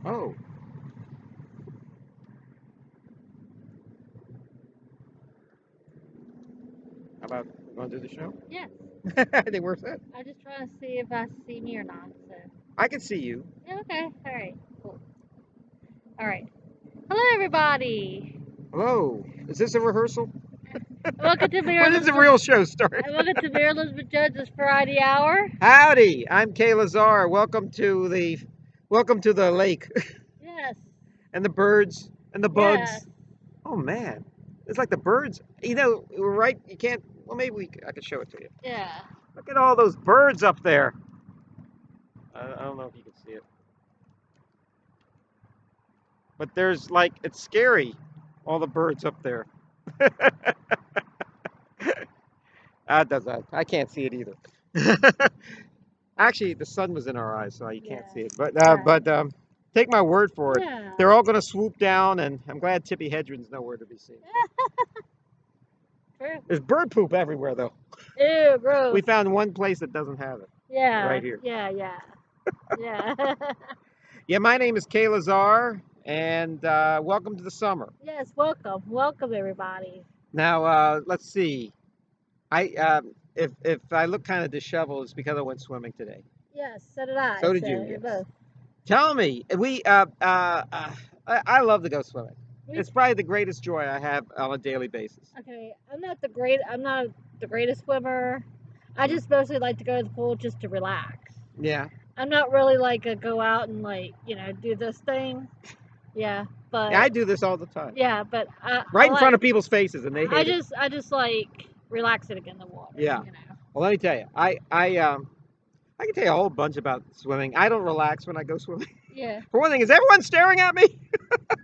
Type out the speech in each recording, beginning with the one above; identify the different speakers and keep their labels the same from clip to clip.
Speaker 1: Oh. How about going to the show?
Speaker 2: Yes.
Speaker 1: I think we're set.
Speaker 2: I'm just trying to see if I see me or not. So.
Speaker 1: I can see you.
Speaker 2: Yeah, okay. All right. Cool. All right. Hello, everybody.
Speaker 1: Hello. Is this a rehearsal?
Speaker 2: Welcome to Mayor
Speaker 1: When does the
Speaker 2: Elizabeth.
Speaker 1: real show start?
Speaker 2: Welcome to Mayor Elizabeth Judge's Variety Hour.
Speaker 1: Howdy. I'm Kaye Lazar. Welcome to the lake
Speaker 2: Yes.
Speaker 1: and the birds and the
Speaker 2: Yes.
Speaker 1: bugs. Oh man, it's like the birds. You know, we're right. You can't. Well, I could show it to you.
Speaker 2: Yeah.
Speaker 1: Look at all those birds up there. I don't know if you can see it, but there's like it's scary. All the birds up there. Does that? I can't see it either. Actually, the sun was in our eyes, so you can't
Speaker 2: Yeah.
Speaker 1: see it. But
Speaker 2: Right.
Speaker 1: take my word for it.
Speaker 2: Yeah.
Speaker 1: They're all going to swoop down, and I'm glad Tippy Hedren's nowhere to be seen.
Speaker 2: True.
Speaker 1: There's bird poop everywhere, though.
Speaker 2: Ew, gross.
Speaker 1: We found one place that doesn't have it.
Speaker 2: Yeah.
Speaker 1: Right here.
Speaker 2: Yeah. Yeah. Yeah.
Speaker 1: Yeah, my name is Kaye Lazar, and welcome to the summer.
Speaker 2: Yes. Welcome. Welcome, everybody.
Speaker 1: Now, let's see. If I look kind of disheveled, it's because I went swimming today.
Speaker 2: Yes. So did I.
Speaker 1: So did you,
Speaker 2: You're
Speaker 1: yes.
Speaker 2: both.
Speaker 1: Tell me, I love to go swimming. It's probably the greatest joy I have on a daily basis.
Speaker 2: Okay. I'm not the greatest swimmer. I just mostly like to go to the pool just to relax.
Speaker 1: Yeah.
Speaker 2: I'm not really like a go out and like do this thing. Yeah, but
Speaker 1: Yeah, I do this all the time.
Speaker 2: yeah, but
Speaker 1: Right in front of people's faces, and they hate it.
Speaker 2: I just like relaxing in the water.
Speaker 1: Yeah. Well, let me tell you, I can tell you a whole bunch about swimming. I don't relax when I go swimming.
Speaker 2: Yeah.
Speaker 1: For one thing, is everyone staring at me?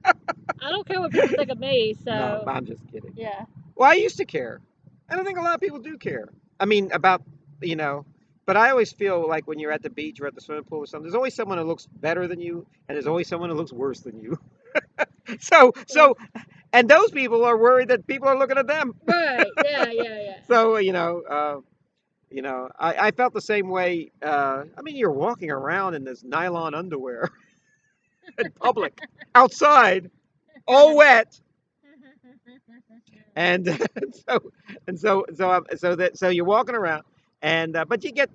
Speaker 2: I don't care what people think of me. So.
Speaker 1: No, I'm just kidding.
Speaker 2: Yeah.
Speaker 1: Well, I used to care. I don't think a lot of people do care. I mean, about, you know, but I always feel like when you're at the beach or at the swimming pool or something, there's always someone who looks better than you, and there's always someone who looks worse than you. So, and those people are worried that people are looking at them.
Speaker 2: Right. Yeah. Yeah. Yeah.
Speaker 1: So, I felt the same way. I mean, you're walking around in this nylon underwear in public, outside, all wet, and so you're walking around, and but you get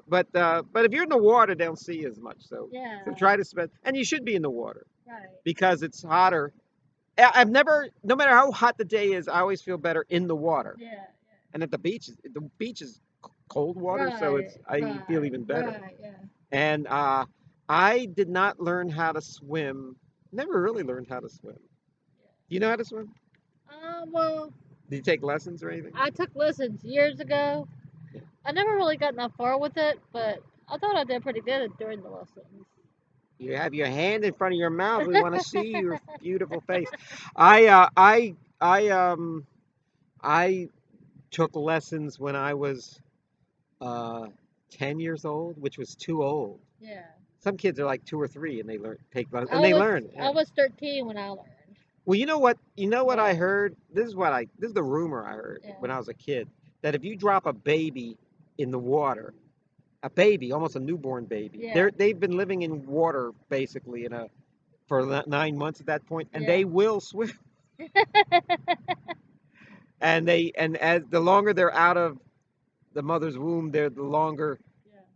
Speaker 1: but if you're in the water, they don't see you as much. So
Speaker 2: Yeah.
Speaker 1: so try to spend, and you should be in the water
Speaker 2: Right.
Speaker 1: because it's hotter. I've never, no matter how hot the day is, I always feel better in the water.
Speaker 2: Yeah.
Speaker 1: And at the beach is cold water, so I feel even better.
Speaker 2: Right. Yeah.
Speaker 1: And I did not learn how to swim. Never really learned how to swim. Do you know how to swim?
Speaker 2: Well,
Speaker 1: Did you take lessons or anything?
Speaker 2: I took lessons years ago.
Speaker 1: Yeah.
Speaker 2: I never really got that far with it, but I thought I did pretty good during the lessons.
Speaker 1: You have your hand in front of your mouth. We want to see your beautiful face. I took lessons when I was uh, 10 years old, which was too old.
Speaker 2: Yeah.
Speaker 1: Some kids are like 2 or 3 and they take lessons,
Speaker 2: I
Speaker 1: and they
Speaker 2: was
Speaker 1: learn.
Speaker 2: I was 13 when I learned.
Speaker 1: Well, you know what? I
Speaker 2: Yeah.
Speaker 1: heard. This is the rumor I heard
Speaker 2: Yeah.
Speaker 1: when I was a kid, that if you drop a baby in the water, a baby, almost a newborn baby,
Speaker 2: Yeah.
Speaker 1: they've been living in water basically for 9 months at that point, and
Speaker 2: Yeah.
Speaker 1: they will swim. And as the longer they're out of the mother's womb, the longer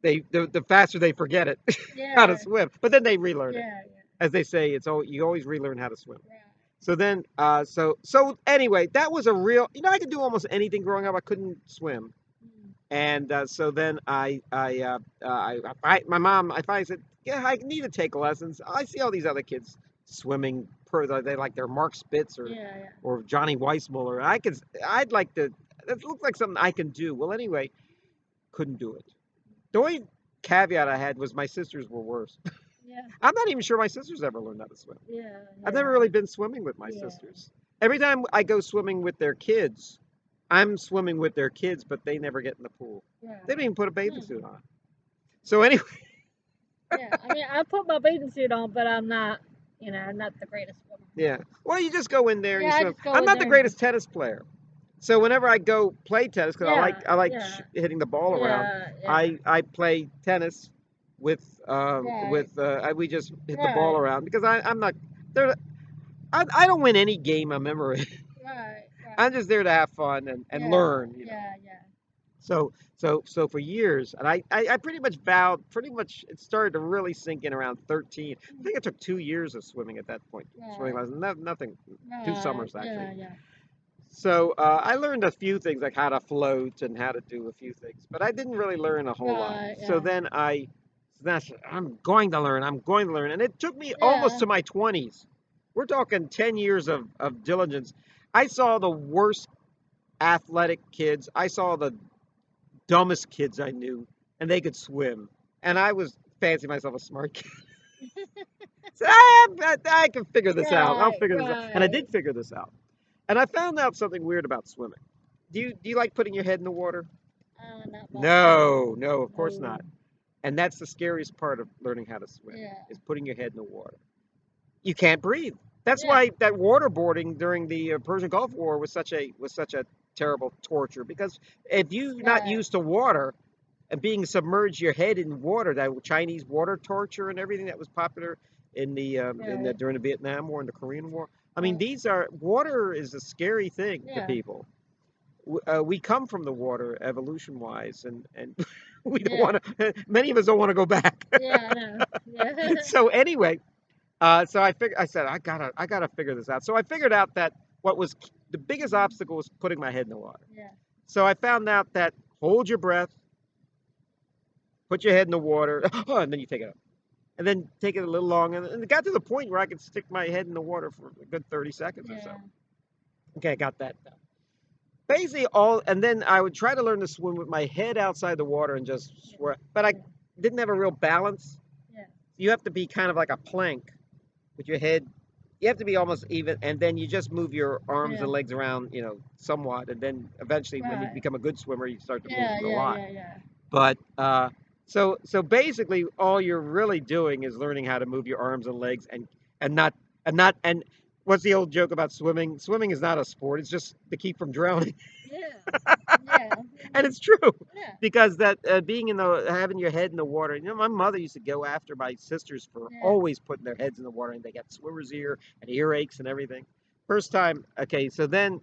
Speaker 1: the faster they forget it how to
Speaker 2: Yeah.
Speaker 1: swim. But then they relearn it.
Speaker 2: Yeah.
Speaker 1: As they say, you always relearn how to swim.
Speaker 2: Yeah.
Speaker 1: So then, so anyway, that was a real. I could do almost anything growing up. I couldn't swim, and so then my mom, I finally said, yeah, I need to take lessons. I see all these other kids swimming. They like their Mark Spitz
Speaker 2: Yeah.
Speaker 1: or Johnny Weissmuller. I'd like to. It looks like something I can do. Well, anyway, couldn't do it. The only caveat I had was my sisters were worse.
Speaker 2: Yeah.
Speaker 1: I'm not even sure my sisters ever learned how to swim.
Speaker 2: Yeah.
Speaker 1: I've never really been swimming with my
Speaker 2: Yeah.
Speaker 1: sisters. Every time I go swimming with their kids, I'm swimming with their kids, but they never get in the pool.
Speaker 2: Yeah.
Speaker 1: They don't even put a bathing suit on. So anyway,
Speaker 2: Yeah. I mean, I put my bathing suit on, but I'm not, I'm not the greatest swimmer.
Speaker 1: yeah. Well, you just go in there and
Speaker 2: Yeah, I
Speaker 1: you swim.
Speaker 2: just go
Speaker 1: I'm
Speaker 2: in
Speaker 1: not the
Speaker 2: there.
Speaker 1: greatest tennis player. So whenever I go play tennis, because I like
Speaker 2: Yeah.
Speaker 1: hitting the ball around,
Speaker 2: Yeah.
Speaker 1: I play tennis
Speaker 2: Right.
Speaker 1: we just hit the ball
Speaker 2: Right.
Speaker 1: around because I'm not there. I don't win any game I'm ever in.
Speaker 2: Right. Right.
Speaker 1: I'm just there to have fun and
Speaker 2: Yeah.
Speaker 1: learn, you know.
Speaker 2: Yeah. Yeah.
Speaker 1: So for years, and I pretty much vowed, pretty much it started to really sink in around 13. I think it took 2 years of swimming at that point. Swimming
Speaker 2: Right.
Speaker 1: lessons, nothing, two
Speaker 2: Right.
Speaker 1: summers actually.
Speaker 2: Yeah. Yeah.
Speaker 1: So I learned a few things like how to float and how to do a few things, but I didn't really learn a whole lot.
Speaker 2: Right.
Speaker 1: So
Speaker 2: Yeah.
Speaker 1: then that's I'm going to learn. I'm going to learn, and it took me almost
Speaker 2: Yeah.
Speaker 1: to my 20s. We're talking 10 years of diligence. I saw the worst athletic kids. I saw the dumbest kids I knew, and they could swim. And I was fancy myself a smart kid. So I can figure this out. I'll
Speaker 2: Right.
Speaker 1: figure this out. And I
Speaker 2: Right.
Speaker 1: did figure this out. And I found out something weird about swimming. Do you like putting your head in the water?
Speaker 2: Not much. No.
Speaker 1: No, no, of course
Speaker 2: No.
Speaker 1: not. And that's the scariest part of learning how to swim
Speaker 2: Yeah.
Speaker 1: is putting your head in the water. You can't breathe. That's
Speaker 2: Yeah.
Speaker 1: why that waterboarding during the Persian Gulf War was such a terrible torture because if you're not
Speaker 2: Right.
Speaker 1: used to water, and being submerged your head in water, that Chinese water torture and everything that was popular in the
Speaker 2: Right.
Speaker 1: during the Vietnam War and the Korean War. I mean,
Speaker 2: Right.
Speaker 1: these are water is a scary thing to
Speaker 2: Yeah.
Speaker 1: people. We come from the water evolution wise, and we don't
Speaker 2: Yeah.
Speaker 1: want to. Many of us don't want to go back.
Speaker 2: Yeah. I know. Yeah.
Speaker 1: So anyway, so I said I gotta figure this out. So I figured out that what was the biggest obstacle was putting my head in the water.
Speaker 2: Yeah.
Speaker 1: So I found out that hold your breath, put your head in the water, and then you take it up. And then take it a little long. And it got to the point where I could stick my head in the water for a good 30 seconds or so.
Speaker 2: Yeah.
Speaker 1: Okay, I got that done. Basically, and then I would try to learn to swim with my head outside the water and just swim. But I didn't have a real balance.
Speaker 2: Yeah.
Speaker 1: You have to be kind of like a plank with your head. You have to be almost even, and then you just move your arms
Speaker 2: Yeah.
Speaker 1: and legs around, somewhat. And then eventually, when you
Speaker 2: Right.
Speaker 1: become a good swimmer, you start to move
Speaker 2: Yeah.
Speaker 1: a
Speaker 2: Yeah.
Speaker 1: lot.
Speaker 2: Yeah. Yeah.
Speaker 1: But so basically, all you're really doing is learning how to move your arms and legs, and not and not and what's the old joke about swimming? Swimming is not a sport; it's just to keep from drowning,
Speaker 2: Yeah. Yeah.
Speaker 1: and it's true
Speaker 2: Yeah.
Speaker 1: because that being in the having your head in the water. My mother used to go after my sisters for
Speaker 2: Yeah.
Speaker 1: always putting their heads in the water, and they got swimmer's ear and earaches and everything. First time, okay, so then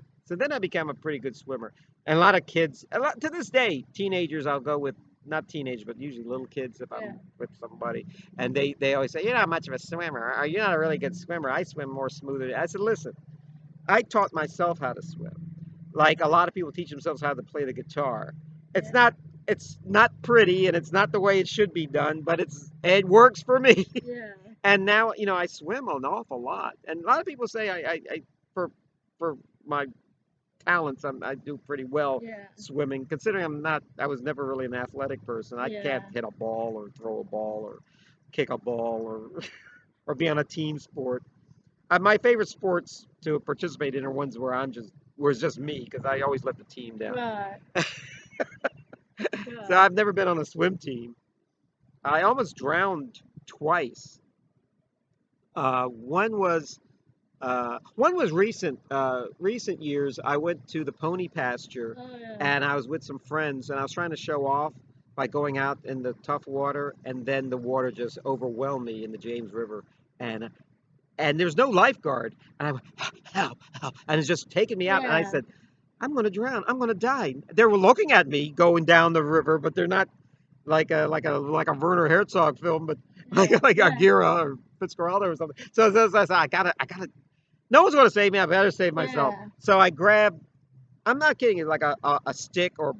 Speaker 1: I became a pretty good swimmer. And a lot of kids, to this day, teenagers, I'll go with not teenagers, but usually little kids if
Speaker 2: Yeah.
Speaker 1: I'm with somebody, and they always say, "You're not much of a swimmer. Or you're not a really good swimmer. I swim more smoother." I said, "Listen, I taught myself how to swim. Like a lot of people teach themselves how to play the guitar. It's
Speaker 2: Yeah.
Speaker 1: not it's not pretty and it's not the way it should be done, but it works for me."
Speaker 2: Yeah.
Speaker 1: And now I swim an awful lot, and a lot of people say I for my talents, I do pretty well
Speaker 2: Yeah.
Speaker 1: swimming, considering I was never really an athletic person. I can't
Speaker 2: Yeah.
Speaker 1: hit a ball or throw a ball or kick a ball or or be on a team sport. My favorite sports to participate in are ones where it's just me because I always let the team down.
Speaker 2: Right.
Speaker 1: So
Speaker 2: Right.
Speaker 1: I've never been on a swim team. I almost drowned twice. One was recent years. I went to the pony pasture,
Speaker 2: Oh yeah.
Speaker 1: and I was with some friends, and I was trying to show off by going out in the tough water, and then the water just overwhelmed me in the James River, and there's no lifeguard, and I went, help, help, and it's just taking me out, and I
Speaker 2: Yeah.
Speaker 1: said, I'm gonna drown, I'm gonna die. They were looking at me going down the river, but they're not like a Werner Herzog film, but like
Speaker 2: Yeah.
Speaker 1: like a
Speaker 2: Yeah.
Speaker 1: Gira or Fitzcarraldo or something. So I said, I gotta no one's going to save me. I better save myself.
Speaker 2: Yeah.
Speaker 1: So I grabbed, I'm not kidding, it's like a stick or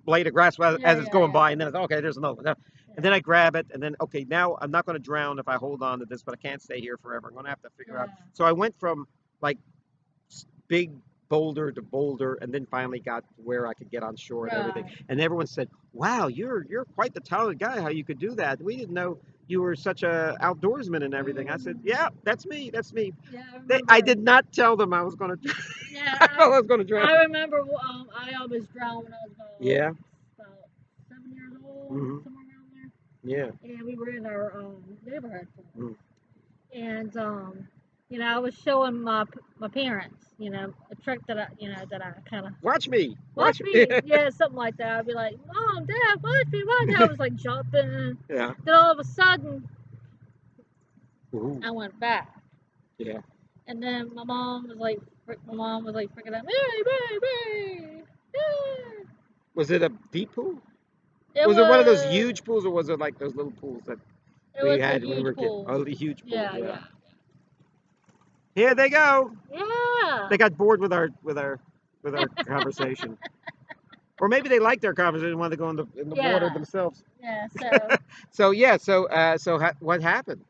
Speaker 1: blade of grass
Speaker 2: Yeah.
Speaker 1: as it's
Speaker 2: Yeah.
Speaker 1: going
Speaker 2: Yeah.
Speaker 1: by. And then it's, okay, there's another one. And
Speaker 2: Yeah.
Speaker 1: then I grab it. And then, okay, now I'm not going to drown if I hold on to this, but I can't stay here forever. I'm going to have to figure out.
Speaker 2: Yeah.
Speaker 1: So I went from like big boulder to boulder and then finally got to where I could get on shore and everything.
Speaker 2: Right.
Speaker 1: And everyone said, wow, you're quite the talented guy, how you could do that. We didn't know you were such a outdoorsman and everything. I said,
Speaker 2: Mm.
Speaker 1: yeah, that's me. That's me.
Speaker 2: Yeah. I
Speaker 1: I
Speaker 2: remember.
Speaker 1: did not tell them I was going to.
Speaker 2: Yeah.
Speaker 1: I thought I was going to drown.
Speaker 2: I remember. I almost drowned when I was
Speaker 1: Yeah.
Speaker 2: about 7 years old,
Speaker 1: Hmm.
Speaker 2: somewhere around there.
Speaker 1: Yeah.
Speaker 2: And we were in our neighborhood pool.
Speaker 1: Mm.
Speaker 2: And I was showing my parents, a trick that I kind of
Speaker 1: Watch me.
Speaker 2: watch
Speaker 1: Watch me.
Speaker 2: me, yeah, something like that. I'd be like, Mom, Dad, watch me, Mom. Dad. I was like jumping.
Speaker 1: Yeah.
Speaker 2: Then all of a sudden,
Speaker 1: Ooh.
Speaker 2: I went back,
Speaker 1: Yeah.
Speaker 2: and then my mom was like freaking out, Mary, Mary. Yeah.
Speaker 1: Was it a deep pool?
Speaker 2: It
Speaker 1: Was it one of those
Speaker 2: was
Speaker 1: huge pools, or was it like those little pools that
Speaker 2: it
Speaker 1: we
Speaker 2: was the
Speaker 1: had when we were
Speaker 2: huge
Speaker 1: kids?
Speaker 2: pool.
Speaker 1: Oh, the huge pools.
Speaker 2: Yeah,
Speaker 1: Yeah.
Speaker 2: yeah,
Speaker 1: Here they go.
Speaker 2: yeah.
Speaker 1: They got bored with our conversation, or maybe they liked our conversation and wanted to go in the water
Speaker 2: Yeah,
Speaker 1: themselves.
Speaker 2: yeah. So,
Speaker 1: So yeah. So what happened?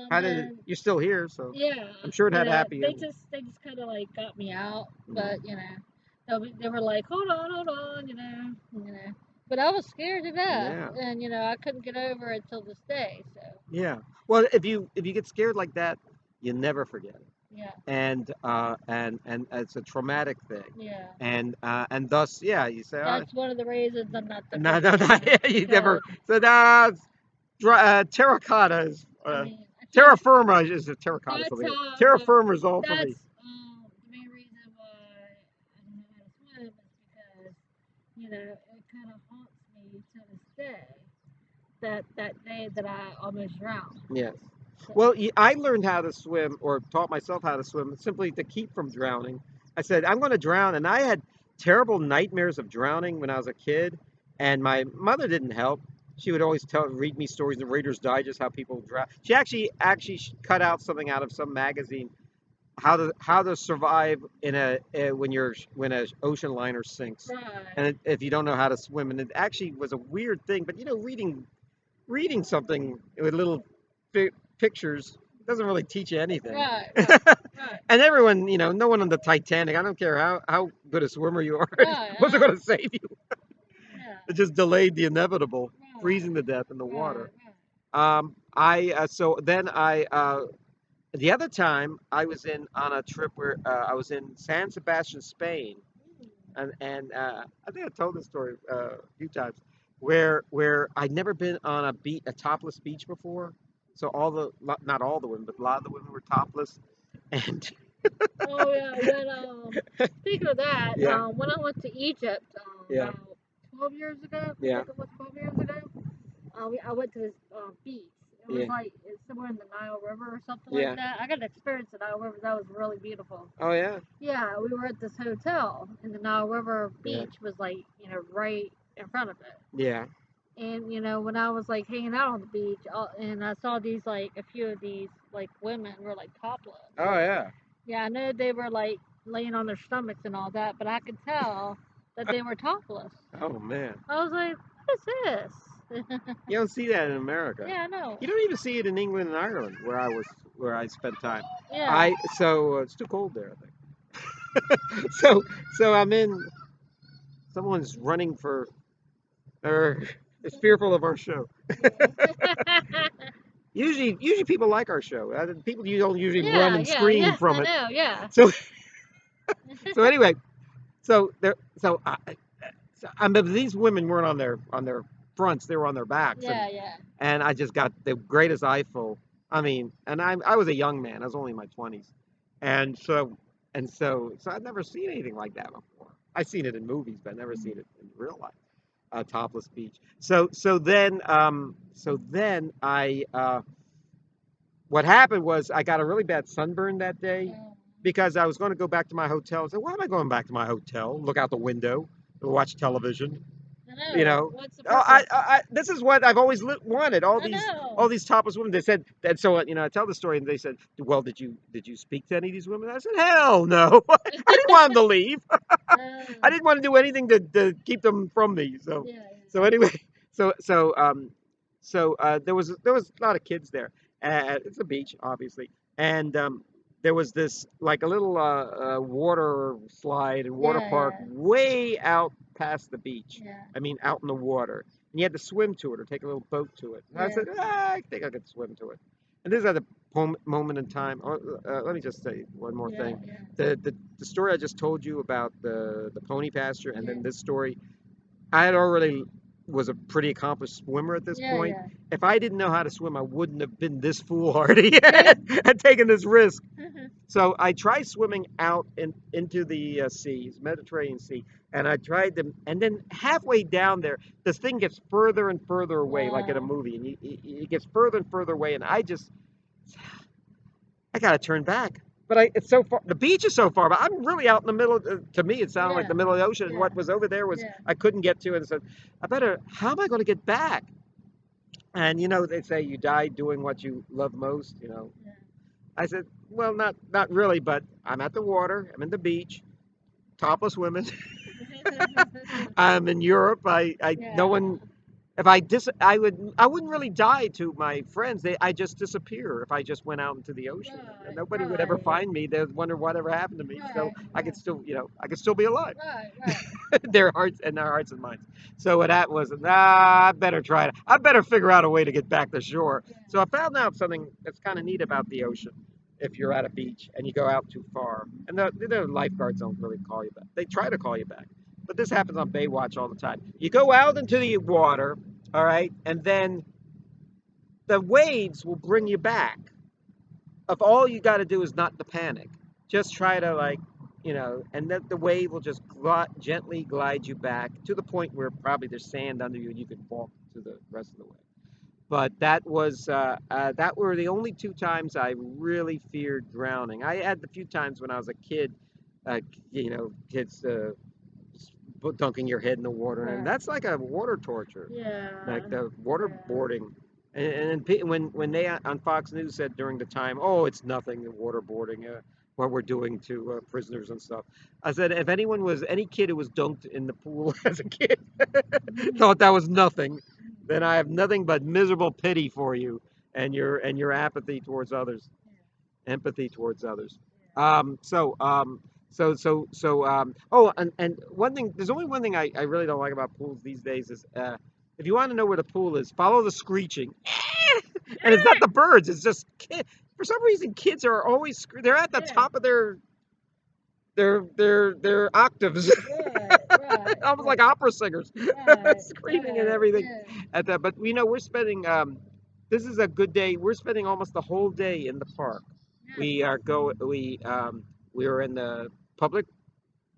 Speaker 1: How did it?
Speaker 2: then
Speaker 1: You're still here, so
Speaker 2: yeah,
Speaker 1: I'm sure it had a happy
Speaker 2: they
Speaker 1: ending.
Speaker 2: just kind of like got me out,
Speaker 1: Mhm.
Speaker 2: but they were like, hold on, But I was scared to death,
Speaker 1: Yeah.
Speaker 2: and I couldn't get over it till this day. So
Speaker 1: Yeah. Well, if you get scared like that, you never forget it.
Speaker 2: yeah,
Speaker 1: And it's a traumatic thing,
Speaker 2: yeah.
Speaker 1: and thus, yeah, you say, oh,
Speaker 2: That's one of the reasons I'm not the
Speaker 1: no, no,
Speaker 2: biggest
Speaker 1: no,
Speaker 2: fan
Speaker 1: you never.
Speaker 2: because
Speaker 1: So terracotta is
Speaker 2: I mean I
Speaker 1: terra
Speaker 2: can't.
Speaker 1: firma is a terracotta
Speaker 2: That's
Speaker 1: something else.
Speaker 2: how
Speaker 1: Terra
Speaker 2: the
Speaker 1: firma is all for me.
Speaker 2: that's the main reason why I don't know how to swim is because it kind of haunts me to this day. That day that I almost drowned.
Speaker 1: Yes.
Speaker 2: So,
Speaker 1: Well, I learned how to swim, or taught myself how to swim, simply to keep from drowning. I said, I'm going to drown. And I had terrible nightmares of drowning when I was a kid. And my mother didn't help. She would always read me stories in the Reader's Digest how people drown. She actually cut out something out of some magazine, how to survive in when an ocean liner sinks,
Speaker 2: right,
Speaker 1: and if you don't know how to swim. And it actually was a weird thing. But reading something with little pictures doesn't really teach you anything.
Speaker 2: right, right, right,
Speaker 1: And everyone, no one on the Titanic, I don't care how good a swimmer you are,
Speaker 2: right.
Speaker 1: wasn't going to save you.
Speaker 2: Yeah,
Speaker 1: It just delayed the inevitable,
Speaker 2: right,
Speaker 1: freezing to death in the
Speaker 2: right,
Speaker 1: water.
Speaker 2: right.
Speaker 1: I so then I the other time I was in on a trip where I was in San Sebastian, Spain, and I think I told this story a few times, where I'd never been on a topless beach before. So not all the women, but a lot of the women were topless, and
Speaker 2: Oh yeah. Speaking of that,
Speaker 1: yeah,
Speaker 2: when I went to Egypt
Speaker 1: yeah,
Speaker 2: about 12 years ago, I
Speaker 1: yeah,
Speaker 2: think it was 12 years ago. I went to this beach. It was
Speaker 1: yeah,
Speaker 2: like it's somewhere in the Nile River or something like
Speaker 1: yeah.
Speaker 2: that. I got to experience the Nile River. That was really beautiful.
Speaker 1: Oh yeah,
Speaker 2: Yeah, we were at this hotel, and the Nile River
Speaker 1: yeah,
Speaker 2: beach was like right in front of it.
Speaker 1: yeah.
Speaker 2: And when I was like hanging out on the beach, and I saw these like a few of these like women were like topless.
Speaker 1: Oh yeah.
Speaker 2: Yeah, I know they were like laying on their stomachs and all that, but I could tell that they were topless.
Speaker 1: Oh man,
Speaker 2: I was like, what is this?
Speaker 1: you don't see that in America.
Speaker 2: Yeah, I know.
Speaker 1: You don't even see it in England and Ireland, where I spent time.
Speaker 2: Yeah.
Speaker 1: I so It's too cold there, I think. So I'm in. Someone's running for or is fearful of our show. Usually people like our show. People you don't usually run
Speaker 2: Yeah,
Speaker 1: and
Speaker 2: yeah,
Speaker 1: scream
Speaker 2: yeah.
Speaker 1: from
Speaker 2: I
Speaker 1: it.
Speaker 2: know. Yeah.
Speaker 1: So so anyway, so there so but these women weren't on their fronts. They were on their backs, and
Speaker 2: Yeah, yeah.
Speaker 1: and I just got the greatest eyeful. I mean, and I was a young man. I was only in my 20s, and so I'd never seen anything like that before. I've seen it in movies, but I've never seen it in real life. A topless beach. So then I what happened was I got a really bad sunburn that day
Speaker 2: Um,
Speaker 1: because I was going to go back to my hotel. I said, why am I going back to my hotel? Look out the window, watch television.
Speaker 2: I
Speaker 1: You
Speaker 2: know.
Speaker 1: know,
Speaker 2: What's the
Speaker 1: oh,
Speaker 2: purpose?
Speaker 1: this is what I've always wanted. All
Speaker 2: I
Speaker 1: these
Speaker 2: know.
Speaker 1: all these topless women. They said, and so I tell the story, and they said, well, did you speak to any of these women? I said, hell no. I didn't want them to leave. I didn't want to do anything to keep them from me. So
Speaker 2: Yeah,
Speaker 1: so anyway, so so um there was a lot of kids there. It's a beach, obviously, and there was this like a little water slide and water
Speaker 2: yeah,
Speaker 1: park
Speaker 2: yeah,
Speaker 1: way out past the beach.
Speaker 2: yeah,
Speaker 1: I mean, out in the water, and you had to swim to it or take a little boat to it. And I
Speaker 2: yeah,
Speaker 1: said, I think I could swim to it. And this is at a moment in time. Let me just say one more
Speaker 2: yeah,
Speaker 1: thing.
Speaker 2: yeah,
Speaker 1: The story I just told you about the pony pasture, and
Speaker 2: yeah,
Speaker 1: then this story, I had already was a pretty accomplished swimmer at this
Speaker 2: yeah,
Speaker 1: point.
Speaker 2: yeah.
Speaker 1: If I didn't know how to swim, I wouldn't have been this foolhardy
Speaker 2: Yeah.
Speaker 1: and taken this risk. So I tried swimming out into the seas, Mediterranean Sea, and I tried to, and then halfway down there, this thing gets further and further away, like in a
Speaker 2: Wow.
Speaker 1: movie, and it gets further and further away, and I gotta turn back. But it's so far. The beach is so far, but I'm really out in the middle. To me, it sounded like
Speaker 2: Yeah.
Speaker 1: the middle of the ocean, and
Speaker 2: Yeah.
Speaker 1: what was over there was
Speaker 2: Yeah.
Speaker 1: I couldn't get to, and said, I better. How am I going to get back? And they say you die doing what you love most.
Speaker 2: Yeah.
Speaker 1: I said, well, not really, but I'm at the water. I'm in the beach, topless women. I'm in Europe. I no
Speaker 2: Yeah.
Speaker 1: one. If I I wouldn't really die to my friends. I just disappear if I just went out into the ocean. And
Speaker 2: Right.
Speaker 1: nobody would ever
Speaker 2: Right.
Speaker 1: find me. They'd wonder whatever happened to me. So
Speaker 2: Right.
Speaker 1: I could
Speaker 2: Right.
Speaker 1: still, I could still be alive.
Speaker 2: Right. Right.
Speaker 1: Their hearts and minds. So what that was, I better try it. I better figure out a way to get back to shore.
Speaker 2: Yeah.
Speaker 1: So I found out something that's kind of neat about the ocean. If you're at a beach and you go out too far, and the lifeguards don't really call you back. They try to call you back, but this happens on Baywatch all the time. You go out into the water, all right, and then the waves will bring you back. If all you got to do is not to panic, just try to and then the wave will just gently glide you back to the point where probably there's sand under you and you can walk to the rest of the way. But that were the only two times I really feared drowning. I had a few times when I was a kid, uh, kids dunking your head in the water, and
Speaker 2: Right.
Speaker 1: that's like a water torture,
Speaker 2: Yeah.
Speaker 1: like the
Speaker 2: Yeah.
Speaker 1: waterboarding. And when they on Fox News said during the time, oh, it's nothing, the waterboarding, what we're doing to prisoners and stuff. I said, if any kid who was dunked in the pool as a kid thought that was nothing, then I have nothing but miserable pity for you and your apathy towards others, empathy towards others. So oh, and one thing, there's only one thing I really don't like about pools these days is if you want to know where the pool is, follow the screeching. And it's not the birds, it's just for some reason kids are always they're at the
Speaker 2: Yeah.
Speaker 1: top of their octaves.
Speaker 2: Right. Right.
Speaker 1: Almost like
Speaker 2: Right.
Speaker 1: opera singers
Speaker 2: Right.
Speaker 1: screaming and
Speaker 2: Right.
Speaker 1: everything
Speaker 2: Yeah.
Speaker 1: at that. But we're spending this is a good day. We're spending almost the whole day in the park.
Speaker 2: Yeah.
Speaker 1: We are go we were in the public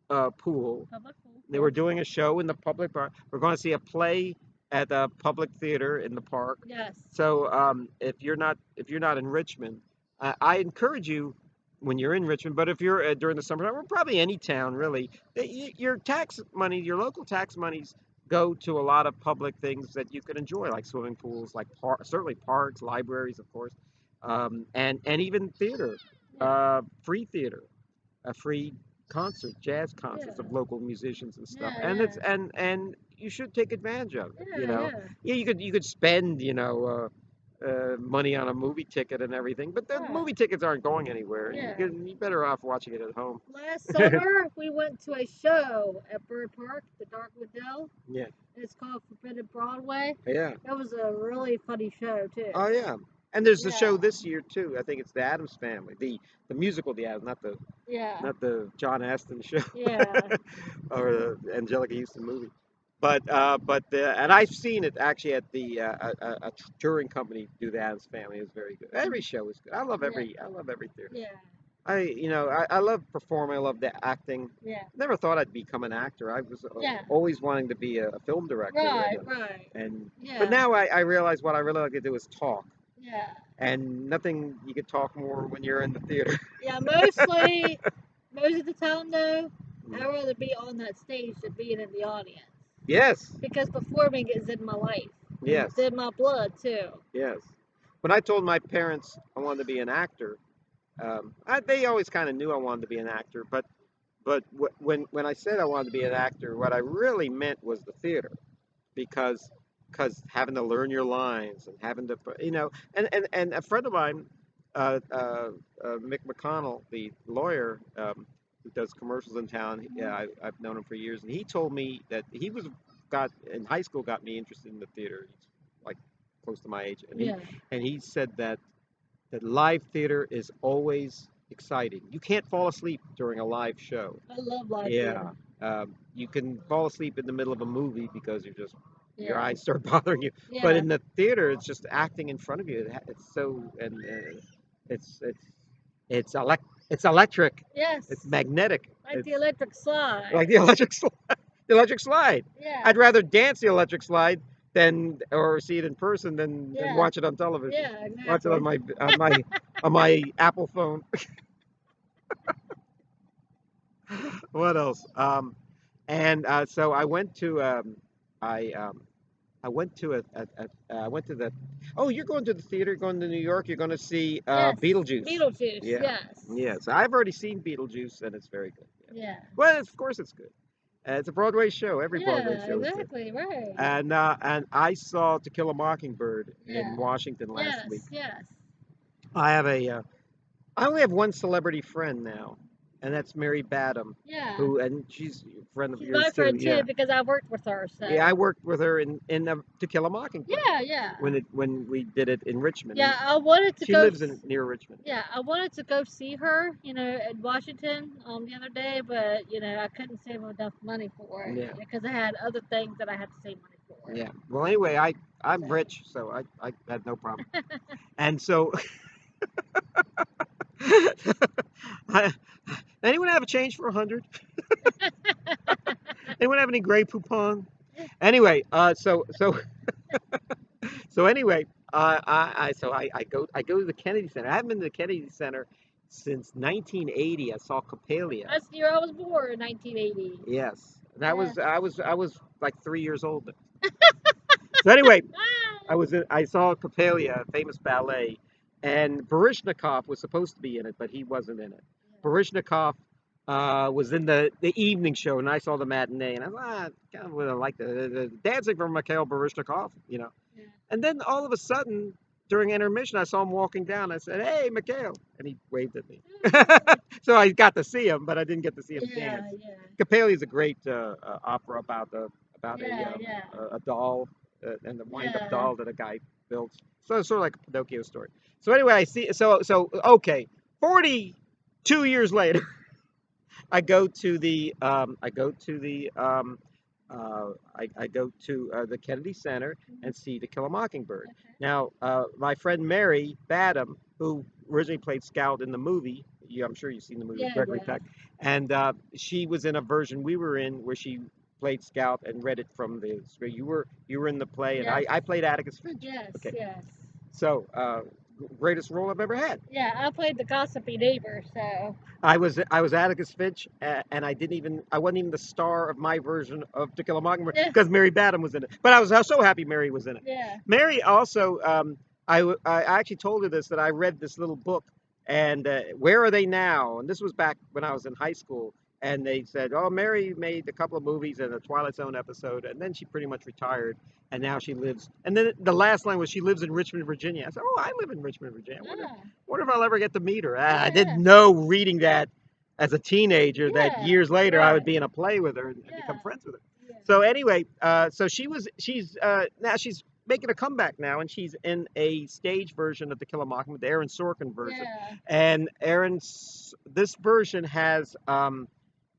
Speaker 1: pool.
Speaker 2: Public pool.
Speaker 1: They
Speaker 2: Yes.
Speaker 1: were doing a show in the public park. We're going to see a play at the public theater in the park.
Speaker 2: Yes.
Speaker 1: So if you're not in Richmond, I encourage you when you're in Richmond. But if you're during the summertime, or probably any town really, your tax money, your local tax monies go to a lot of public things that you can enjoy, like swimming pools, like certainly parks, libraries, of course, and even theater,
Speaker 2: Yeah.
Speaker 1: free theater, free concerts, jazz concerts
Speaker 2: Yeah.
Speaker 1: of local musicians and stuff.
Speaker 2: Yeah.
Speaker 1: And
Speaker 2: Yeah.
Speaker 1: and you should take advantage of it.
Speaker 2: Yeah. Yeah.
Speaker 1: Yeah, you could spend money on a movie ticket and everything, but the
Speaker 2: Right.
Speaker 1: movie tickets aren't going anywhere.
Speaker 2: Yeah.
Speaker 1: You're better off watching it at home.
Speaker 2: Last summer, we went to a show at Bird Park, the Darkwood Dell.
Speaker 1: Yeah,
Speaker 2: It's called Forbidden Broadway.
Speaker 1: yeah.
Speaker 2: It was a really funny show, too.
Speaker 1: Oh yeah. And there's the show
Speaker 2: Yeah.
Speaker 1: this year too. I think it's the Addams Family, the musical The Addams,
Speaker 2: Yeah.
Speaker 1: not the John Aston show
Speaker 2: Yeah.
Speaker 1: or the Angelica Houston movie. And I've seen it actually at the a touring company do the Addams Family. It was very good. Every show is good.
Speaker 2: Yeah.
Speaker 1: I love every theater.
Speaker 2: Yeah.
Speaker 1: I love performing. I love the acting.
Speaker 2: Yeah.
Speaker 1: Never thought I'd become an actor. I was
Speaker 2: Yeah.
Speaker 1: always wanting to be a film director.
Speaker 2: Right. Right.
Speaker 1: But
Speaker 2: Yeah.
Speaker 1: now I realize what I really like to do is talk.
Speaker 2: Yeah.
Speaker 1: And nothing you can talk more when you're in the theater.
Speaker 2: Yeah. Mostly, most of the time, though, I'd rather be on that stage than being in the audience.
Speaker 1: Yes,
Speaker 2: Because performing is in my life.
Speaker 1: yes,
Speaker 2: It's in my blood, too.
Speaker 1: yes. When I told my parents I wanted to be an actor, they always kind of knew I wanted to be an actor. When I said I wanted to be an actor, what I really meant was the theater, because having to learn your lines and having to and a friend of mine, Mick McConnell, the lawyer who does commercials in town. Yeah, I've known him for years, and he told me that he was got in high school, got me interested in the theater. He's like close to my age,
Speaker 2: Yeah.
Speaker 1: and he said that live theater is always exciting. You can't fall asleep during a live show.
Speaker 2: I love live
Speaker 1: Yeah.
Speaker 2: theater.
Speaker 1: You can fall asleep in the middle of a movie because your
Speaker 2: Yeah.
Speaker 1: eyes start bothering you. But
Speaker 2: Yeah.
Speaker 1: in the theater, it's just acting in front of you. It's so and it's It's electric. It's
Speaker 2: Yes.
Speaker 1: magnetic.
Speaker 2: Like the
Speaker 1: It's
Speaker 2: electric slide.
Speaker 1: like the electric slide. The electric slide.
Speaker 2: Yeah.
Speaker 1: I'd rather dance the electric slide than or see it in person than
Speaker 2: Yeah.
Speaker 1: watch it on television.
Speaker 2: Yeah,
Speaker 1: Watch it on
Speaker 2: exactly.
Speaker 1: my Apple phone. What else? And so I I went to I went to the. Oh, you're going to the theater, going to New York. You're going to see
Speaker 2: Yes.
Speaker 1: Beetlejuice.
Speaker 2: Beetlejuice,
Speaker 1: Yeah,
Speaker 2: yes.
Speaker 1: yes. I've already seen Beetlejuice, and it's very good. Yeah.
Speaker 2: Yeah.
Speaker 1: Well, of course it's good. It's a Broadway show. Every Broadway
Speaker 2: Yeah,
Speaker 1: show is good.
Speaker 2: exactly, right.
Speaker 1: And I saw To Kill a Mockingbird in
Speaker 2: Yeah.
Speaker 1: Washington last
Speaker 2: Yes,
Speaker 1: week.
Speaker 2: yes.
Speaker 1: I have a I only have one celebrity friend now, and that's Mary Badham,
Speaker 2: Yeah.
Speaker 1: who and she's a friend of
Speaker 2: She's
Speaker 1: yours
Speaker 2: my
Speaker 1: too.
Speaker 2: friend too
Speaker 1: Yeah,
Speaker 2: because I worked with her,
Speaker 1: yeah. I
Speaker 2: so
Speaker 1: worked with her in To Kill a Mockingbird
Speaker 2: yeah, yeah.
Speaker 1: when we did it in Richmond,
Speaker 2: Yeah,
Speaker 1: and
Speaker 2: I wanted to
Speaker 1: she
Speaker 2: go
Speaker 1: lives in near Richmond.
Speaker 2: yeah, I wanted to go see her, in Washington the other day, but I couldn't save enough money for it
Speaker 1: Yeah,
Speaker 2: because I had other things that I had to save money for.
Speaker 1: yeah. Well, anyway, I'm
Speaker 2: So,
Speaker 1: rich, so I had no problem. And so, I, anyone have a change for 100? Anyone have any gray poupon? Anyway, so anyway, I go to the Kennedy Center. I haven't been to the Kennedy Center since 1980. I saw Coppelia.
Speaker 2: that's the year I was born, 1980.
Speaker 1: Yes, that
Speaker 2: Yeah.
Speaker 1: was I was like 3 years old then. So anyway,
Speaker 2: Ah,
Speaker 1: I saw Coppelia, a famous ballet, and Baryshnikov was supposed to be in it, but he wasn't in it. Baryshnikov was in the evening show, and I saw the matinee, and I thought, kind of would have liked the dancing from Mikhail Baryshnikov.
Speaker 2: yeah.
Speaker 1: And then all of a sudden, during intermission, I saw him walking down. I said, "Hey, Mikhail," and he waved at me. So I got to see him, but I didn't get to see him
Speaker 2: Yeah,
Speaker 1: dance.
Speaker 2: yeah.
Speaker 1: Coppelia is a great opera about
Speaker 2: Yeah, yeah.
Speaker 1: a doll and the wind-up
Speaker 2: Yeah.
Speaker 1: doll that a guy builds. So it's sort of like a Pinocchio story. So anyway, I see. So okay, 42 years later, I go to the Kennedy Center and see To Kill a Mockingbird.
Speaker 2: Okay.
Speaker 1: Now, my friend Mary Badham, who originally played Scout in the movie, I'm sure you've seen the movie with
Speaker 2: Yeah,
Speaker 1: Gregory
Speaker 2: yeah.
Speaker 1: Peck, and she was in a version we were in where she played Scout and read it from the script. You were in the play, and
Speaker 2: Yes.
Speaker 1: I played Atticus Finch.
Speaker 2: Yes,
Speaker 1: Okay,
Speaker 2: yes.
Speaker 1: so greatest role I've ever had.
Speaker 2: Yeah, I played the gossipy neighbor, so
Speaker 1: I was Atticus Finch, and I wasn't even the star of my version of To Kill a Mockingbird
Speaker 2: yeah,
Speaker 1: because Mary Badham was in it. But I was so happy Mary was in it.
Speaker 2: yeah.
Speaker 1: Mary also, I actually told her this that I read this little book, and Where Are They Now? And this was back when I was in high school, and they said, oh, Mary made a couple of movies and a Twilight Zone episode, and then she pretty much retired, and now she lives. And then the last line was she lives in Richmond, Virginia. I said, oh, I live in Richmond, Virginia.
Speaker 2: Ah,
Speaker 1: Wonder if I'll ever get to meet her. I
Speaker 2: yeah,
Speaker 1: didn't know reading that as a teenager that
Speaker 2: yeah,
Speaker 1: years later I would
Speaker 2: right,
Speaker 1: be in a play with her and become
Speaker 2: yeah,
Speaker 1: friends with her.
Speaker 2: yeah,
Speaker 1: So anyway, so she's now she's making a comeback now, and she's in a stage version of The Kill a Mockingbird, the Aaron Sorkin version.
Speaker 2: yeah.
Speaker 1: And this version has um,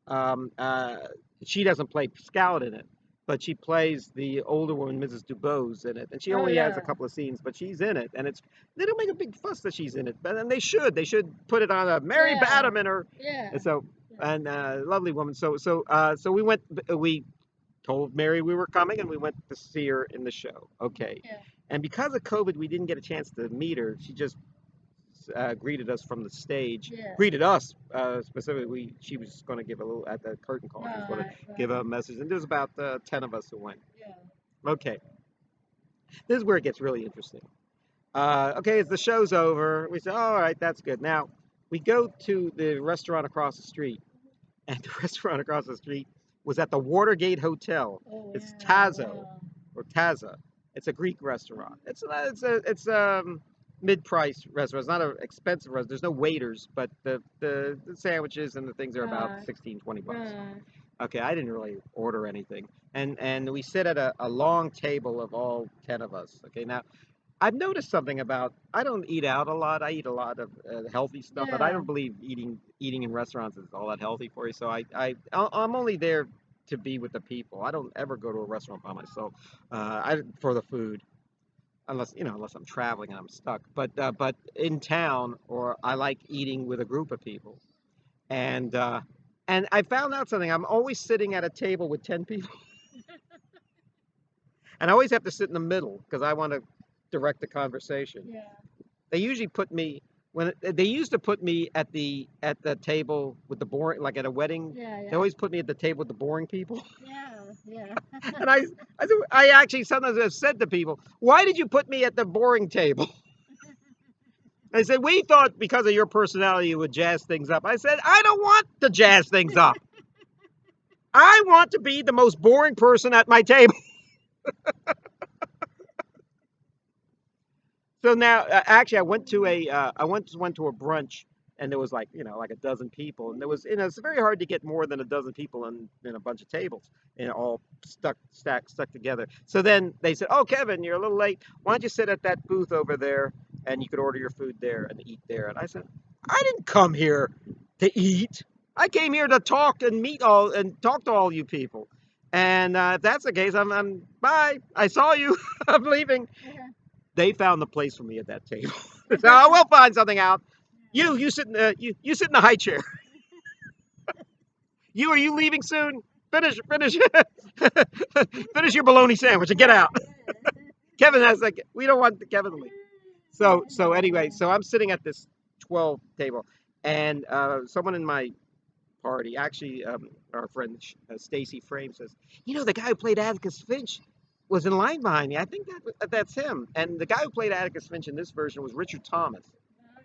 Speaker 1: uh, she doesn't play Scout in it, but she plays the older woman, Mrs. Dubose, in it, and she
Speaker 2: Oh
Speaker 1: only has a
Speaker 2: yeah,
Speaker 1: couple of scenes, but she's in it, and they don't make a big fuss that she's in it, but and they should put it on a Mary
Speaker 2: yeah,
Speaker 1: Badham in her,
Speaker 2: yeah,
Speaker 1: and so
Speaker 2: yeah,
Speaker 1: and lovely woman. So we told Mary we were coming, and we went to see her in the show. Okay,
Speaker 2: yeah.
Speaker 1: and because of COVID, we didn't get a chance to meet her. She just greeted us from the stage.
Speaker 2: Yeah.
Speaker 1: Greeted us specifically. She was going to give a little at the curtain call. She was going to
Speaker 2: Right,
Speaker 1: give
Speaker 2: right.
Speaker 1: a message, and there was about 10 of us who went.
Speaker 2: Yeah.
Speaker 1: Okay, this is where it gets really interesting. Okay, as the show's over, we say, all right, that's good. Now we go to the restaurant across the street, and the restaurant across the street was at the Watergate Hotel.
Speaker 2: Oh
Speaker 1: It's
Speaker 2: yeah,
Speaker 1: Tazo
Speaker 2: wow.
Speaker 1: or Taza. It's a Greek restaurant. It's a mid-price restaurant. It's not an expensive restaurant. There's no waiters, but the sandwiches and the things are about
Speaker 2: Right,
Speaker 1: 16, 20 bucks.
Speaker 2: right.
Speaker 1: Okay, I didn't really order anything. And we sit at a long table of all 10 of us. Okay, now I've noticed something about I don't eat out a lot. I eat a lot of healthy stuff, but I
Speaker 2: Yeah,
Speaker 1: don't believe eating in restaurants is all that healthy for you. So I'm only there to be with the people. I don't ever go to a restaurant by myself. For the food. unless I'm traveling and I'm stuck. But in town, or I like eating with a group of people. And and I found out something. I'm always sitting at a table with 10 people, and I always have to sit in the middle because I want to direct the conversation.
Speaker 2: Yeah.
Speaker 1: They usually put me when they used to put me at the table with the boring, like at a wedding.
Speaker 2: Yeah.
Speaker 1: They
Speaker 2: Yeah.
Speaker 1: always put me at the table with the boring people.
Speaker 2: Yeah. Yeah.
Speaker 1: And I actually sometimes have said to people, "Why did you put me at the boring table?" They said, "We thought because of your personality you would jazz things up." I said, "I don't want to jazz things up. I want to be the most boring person at my table." So now, actually, I went to a brunch, and there was like a dozen people, and there was it's very hard to get more than a dozen people in a bunch of tables, and all stuck together. So then they said, "Oh, Kevin, you're a little late. Why don't you sit at that booth over there, and you could order your food there and eat there?" And I said, "I didn't come here to eat. I came here to talk and talk to all you people. And if that's the case, I'm bye. I saw you. I'm leaving." They found the place for me at that table. So I will find something out. You sit in you sit in the high chair. Are you leaving soon? Finish finish your bologna sandwich and get
Speaker 2: Yeah.
Speaker 1: out. Kevin has like we don't want Kevin to leave. So anyway, so I'm sitting at this 12 table, and someone in my party, actually, our friend Stacy Frame says, the guy who played Atticus Finch was in line behind me. I think that's him. And the guy who played Atticus Finch in this version was Richard Thomas.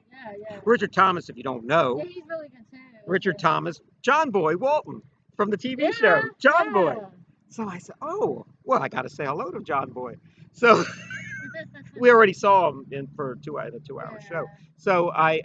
Speaker 2: Yeah. Yeah.
Speaker 1: Richard Thomas, if you don't know,
Speaker 2: Yeah. He's really good too.
Speaker 1: Richard Thomas, John Boy Walton from the TV
Speaker 2: Yeah.
Speaker 1: show, John Boy.
Speaker 2: Yeah.
Speaker 1: So I said, oh, well, I got to say hello to John Boy. So we already saw him for the 2 hour show.
Speaker 2: Yeah.
Speaker 1: So I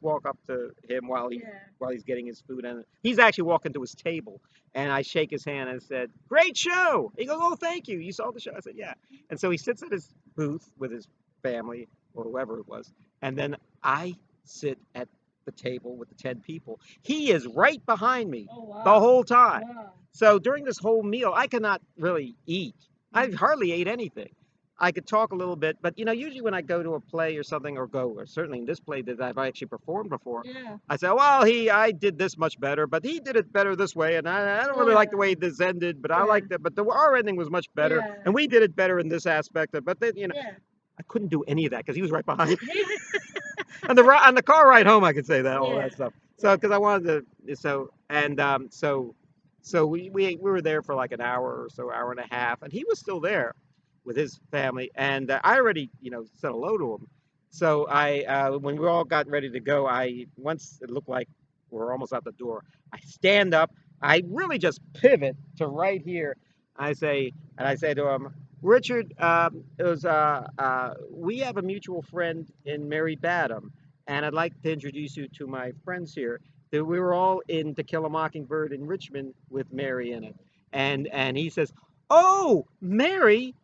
Speaker 1: walk up to him while he's getting his food, and he's actually walking to his table, and I shake his hand and said, "Great show." He goes, "Oh, thank you. You saw the show?" I said, "Yeah." And so he sits at his booth with his family or whoever it was, and then I sit at the table with the 10 people. He is right behind me
Speaker 2: Oh
Speaker 1: the
Speaker 2: wow.
Speaker 1: whole time.
Speaker 2: Wow.
Speaker 1: So during this whole meal, I cannot really eat. I hardly ate anything. I could talk a little bit, but usually when I go to a play or something, or certainly in this play that I've actually performed before,
Speaker 2: Yeah.
Speaker 1: I say, well, I did this much better, but he did it better this way, and I don't really like the way this ended, but I
Speaker 2: Yeah.
Speaker 1: liked it, but our ending was much better,
Speaker 2: Yeah.
Speaker 1: and we did it better in this aspect. But then,
Speaker 2: Yeah.
Speaker 1: I couldn't do any of that because he was right behind me. And on the car ride home, I could say that all
Speaker 2: Yeah.
Speaker 1: that stuff. So because I wanted to, so we were there for like an hour or so, hour and a half, and he was still there with his family, and I already said hello to him. So when we all got ready to go, once it looked like we're almost out the door, I stand up. I really just pivot to right here. I say to him, Richard, we have a mutual friend in Mary Badham, and I'd like to introduce you to my friends here. That we were all in To Kill a Mockingbird in Richmond with Mary in it, and he says, "Oh, Mary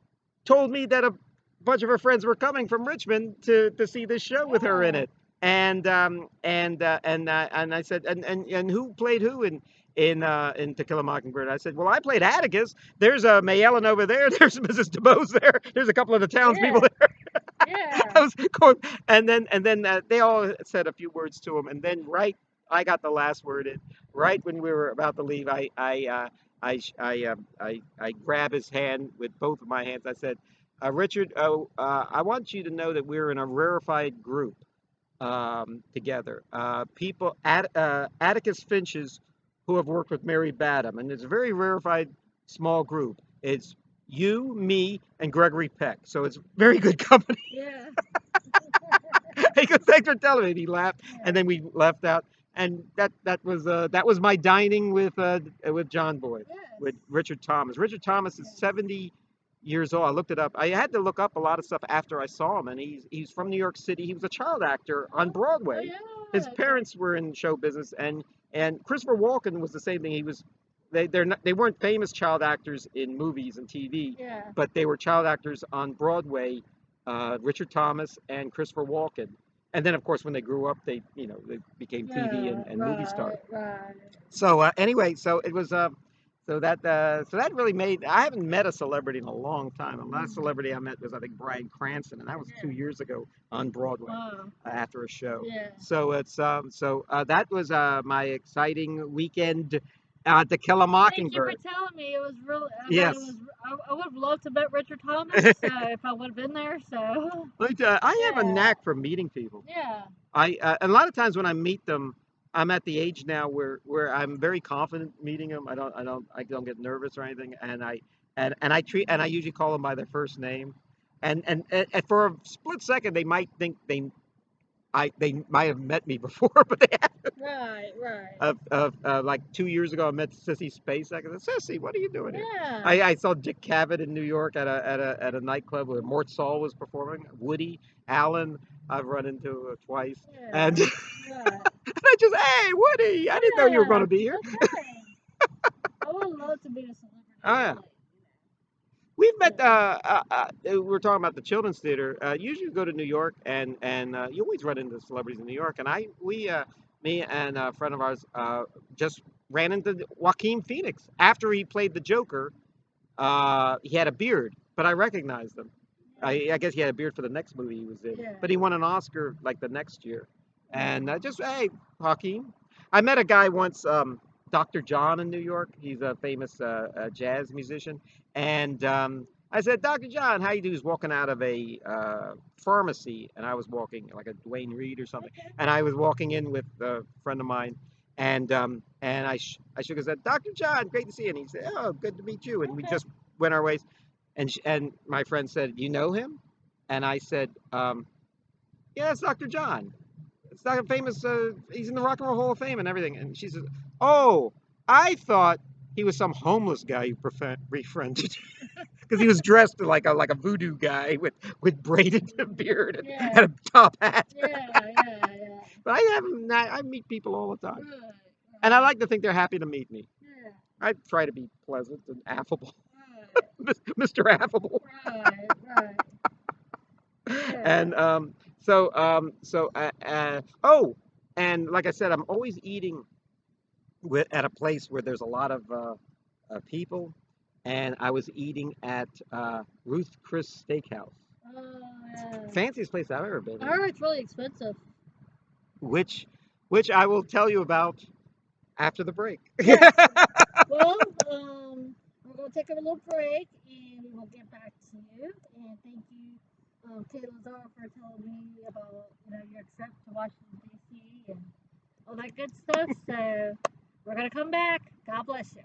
Speaker 1: told me that a bunch of her friends were coming from Richmond to see this show with her in
Speaker 2: Oh.
Speaker 1: it." And I said, and who played who in To Kill a Mockingbird? I said, well, I played Atticus. There's a Mayellen over there. There's Mrs. DeBose there. There's a couple of the townspeople
Speaker 2: Yeah.
Speaker 1: there.
Speaker 2: Yeah.
Speaker 1: I was going, and then they all said a few words to him, and then I got the last word in. Right when we were about to leave, I grab his hand with both of my hands. I said, Richard, I want you to know that we're in a rarefied group together. Atticus Finches who have worked with Mary Badham, and it's a very rarefied small group. It's you, me, and Gregory Peck. So it's very good company.
Speaker 2: Yeah.
Speaker 1: He goes, thanks for telling me. And he laughed, and
Speaker 2: Yeah.
Speaker 1: then we left out. And that was my dining with John Boy, with
Speaker 2: Yes.
Speaker 1: Richard Thomas. Richard Thomas is
Speaker 2: Yeah.
Speaker 1: 70 years old. I looked it up. I had to look up a lot of stuff after I saw him, and he's from New York City. He was a child actor on
Speaker 2: Oh
Speaker 1: Broadway.
Speaker 2: yeah.
Speaker 1: His
Speaker 2: Okay.
Speaker 1: parents were in show business, and Christopher Walken was the same thing. He was they weren't famous child actors in movies and TV,
Speaker 2: Yeah.
Speaker 1: but they were child actors on Broadway. Richard Thomas and Christopher Walken, and then of course when they grew up, they became TV
Speaker 2: Yeah.
Speaker 1: and movie stars.
Speaker 2: Right. Right.
Speaker 1: So anyway, so it was So that really made. I haven't met a celebrity in a long time. The last
Speaker 2: Mm.
Speaker 1: celebrity I met was I think Bryan Cranston, and that was
Speaker 2: Yeah.
Speaker 1: 2 years ago on Broadway
Speaker 2: Wow.
Speaker 1: after a show.
Speaker 2: Yeah.
Speaker 1: So it's that was my exciting weekend to Kill a
Speaker 2: Thank you for
Speaker 1: Mockingbird.
Speaker 2: telling me. It was really. I bet it
Speaker 1: Yes.
Speaker 2: was. I would have loved to met Richard Thomas. So if I would have been there. So
Speaker 1: I have a
Speaker 2: yeah.
Speaker 1: knack for meeting people.
Speaker 2: Yeah.
Speaker 1: I a lot of times when I meet them, I'm at the age now where I'm very confident meeting them. I don't get nervous or anything, and I usually call them by their first name, and for a split second they might think they might have met me before, but they haven't.
Speaker 2: Right. Right.
Speaker 1: Like 2 years ago, I met Sissy Spacek. I said, Sissy, what are you doing here?
Speaker 2: Yeah.
Speaker 1: I saw Dick Cavett in New York at a nightclub where Mort Saul was performing. Woody Allen, I've run into twice,
Speaker 2: Yeah.
Speaker 1: and
Speaker 2: Right.
Speaker 1: I just, hey, Woody, I didn't know you were going
Speaker 2: Yeah.
Speaker 1: to be here.
Speaker 2: Okay. I would love to be a celebrity.
Speaker 1: Oh yeah.
Speaker 2: Really.
Speaker 1: We've
Speaker 2: Yeah.
Speaker 1: met. We were talking about the children's theater. Usually, you go to New York, and you always run into celebrities in New York. And me and a friend of ours, just ran into Joaquin Phoenix after he played the Joker. He had a beard, but I recognized him. I guess he had a beard for the next movie he was in,
Speaker 2: Yeah.
Speaker 1: but he won an Oscar like the next year. And just hey, Joaquin. I met a guy once, Dr. John in New York. He's a famous jazz musician, and I said, Dr. John, how you do? He's walking out of a pharmacy, and I was walking like a Dwayne Reed or something,
Speaker 2: Okay.
Speaker 1: and I was walking in with a friend of mine, and I shook his head, Dr. John, great to see you. And he said, oh, good to meet you. And we
Speaker 2: Okay.
Speaker 1: just went our ways. And my friend said, you know him? And I said, yeah, it's Dr. John. It's not a famous. He's in the Rock and Roll Hall of Fame and everything. And she says, oh, I thought he was some homeless guy you befriended because he was dressed like a voodoo guy with braided beard and
Speaker 2: Yeah.
Speaker 1: a top hat.
Speaker 2: Yeah. Yeah.
Speaker 1: But I meet people all the time,
Speaker 2: Right.
Speaker 1: and I
Speaker 2: Right.
Speaker 1: like to think they're happy to meet me.
Speaker 2: Yeah.
Speaker 1: I try to be pleasant and affable,
Speaker 2: Right.
Speaker 1: Mr. Affable.
Speaker 2: Right. Right.
Speaker 1: And
Speaker 2: Yeah.
Speaker 1: oh, and like I said, I'm always eating at a place where there's a lot of people, and I was eating at Ruth Chris Steakhouse.
Speaker 2: Oh
Speaker 1: It's
Speaker 2: yeah.
Speaker 1: the fanciest place I've ever been
Speaker 2: I
Speaker 1: in,
Speaker 2: heard it's really expensive.
Speaker 1: which which I will tell you about after the break.
Speaker 2: Yes. Well, we're gonna take a little break, and we will get back to you. And thank you, Kaye Lazar, for telling me about your trip to Washington D.C. and all that good stuff. So we're gonna come back. God bless you.